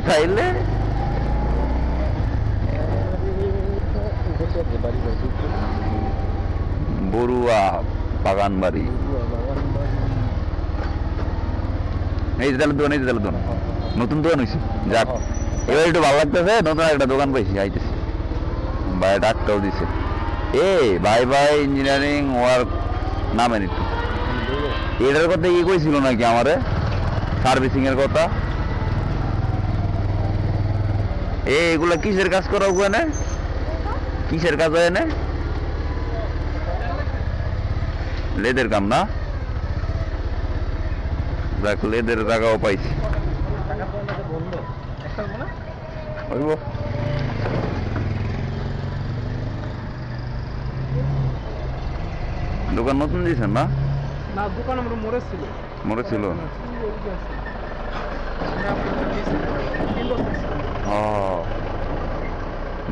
তাইলে বড়ুয়া বাগান বাড়ি এই যে দোকান, এই যে দোকান, নতুন দোকান হয়েছে। যাক এবার একটু ভালো লাগতেছে, নতুন একটা দোকান পাইছি, আইতেছি। ভাই ডাকটাও দিছে, এ বাই বাই ইঞ্জিনিয়ারিং ওয়ার্ক নামেন একটু। এটার কথা ই কইছিল নাকি আমারে, সার্ভিসিং এর কথা। এগুলা কিসের কাজ করা ওখানে, কিসের কাজ হয় না? লেদের কাম না? দেখ লেদের টাকাও পাইছি। দোকান নতুন দিয়েছেন না? না, দোকান আমরা মরেছিল। মরেছিল?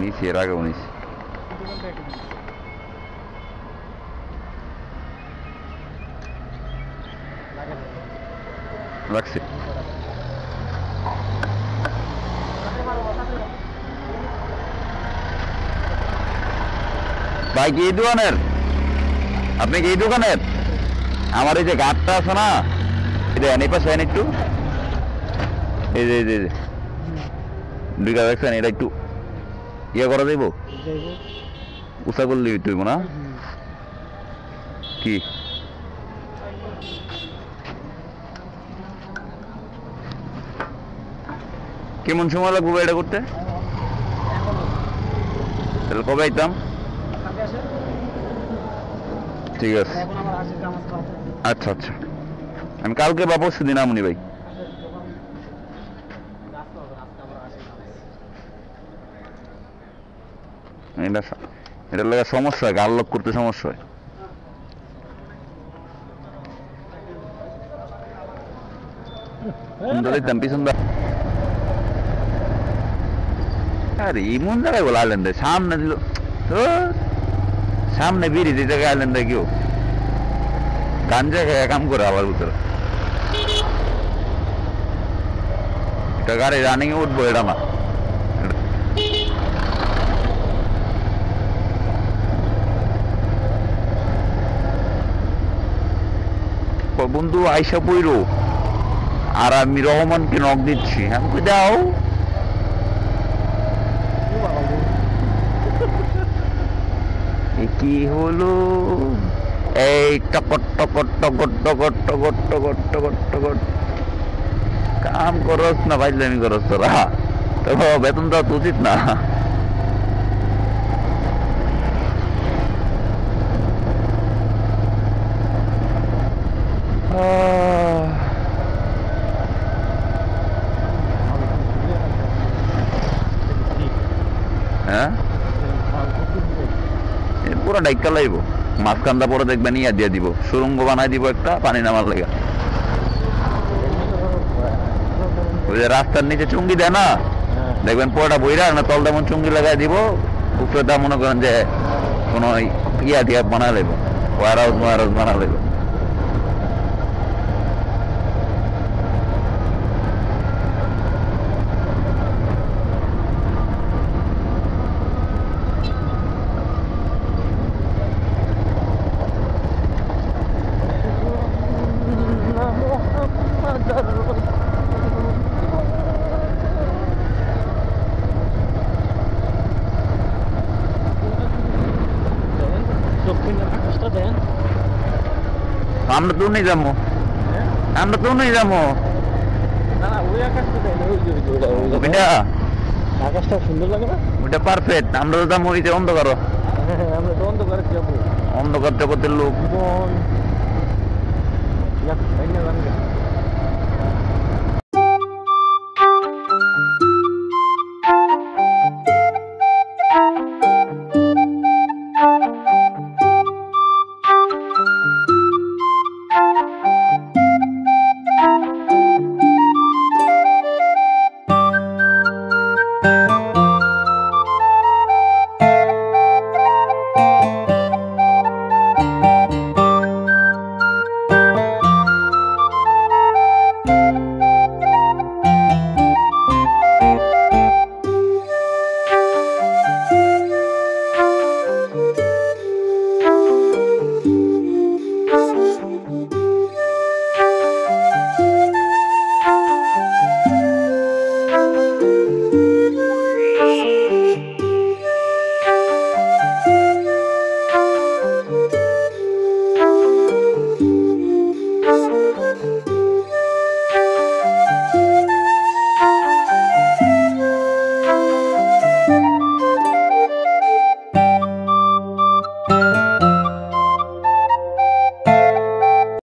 নিছি, এর আগেও নিছি। রাখছি। ভাই কি এই দোকানের? আপনি কি এই দোকানের? আমার এই যে গাছটা আছে না, এটা এনে পাশে এনে একটু, এই যে দুই গাছ দেখছেন, এটা একটু ইয়ে করা যাইব, উষা করলে তুইব না কি? কেমন সময় লাগবে এটা করতে? তাহলে কবে আইতাম? ঠিক আছে, আচ্ছা আচ্ছা, আমি কালকে বা পরশু দিন আমনি ভাই। এটার লাগে সমস্যা হয়, গাল লক করতে সমস্যা হয়। দেখতাম পিছন দা, আরে ইমন জায়গায় বলে আইল্যান্ডে সামনে দিল, সামনে বিড়ি দিতে আইল্যান্ডে কেউ গাঞ্জা খেয়ে কাম করে আবার ভিতরে। এটা গাড়ি রানিং এ উঠবো, এটা না। বন্ধু আইসা পইরো, আর আমি রহমানকে নক দিচ্ছি, আমি কই দাও। কি হলো এই টকট টকট টকট টকট টকট টকট টকট টকট, কাম করস না ভাইলামি করস তোরা, তো বেতন দেওয়া তো উচিত না। হ্যাঁ পুরো ডাইকা লাইব, মাঝখানটা পরে দেখবেন ইয়া দিয়ে দিব, সুরঙ্গ বানাই দিব একটা পানি নামার লেগে। ওই যে রাস্তার নিচে চুঙ্গি দেয় না, দেখবেন পুরোটা বইরা না, তল তেমন চুঙ্গি লাগাই দিব, উপরেটা মনে করেন যে কোনো ইয়া দিয়ে বানা লাইব, ওয়ার হাউস বানা লাইব। আমরা তো নেই যাবো, আমরা তো নেই যাবো, আকাশটা সুন্দর লাগে না, ওইটা পারফেক্ট। আমরা তো যাবো ওইটা অন্ধকার, আমরা তো অন্ধকারে যাবো, অন্ধকার জগতের লোক।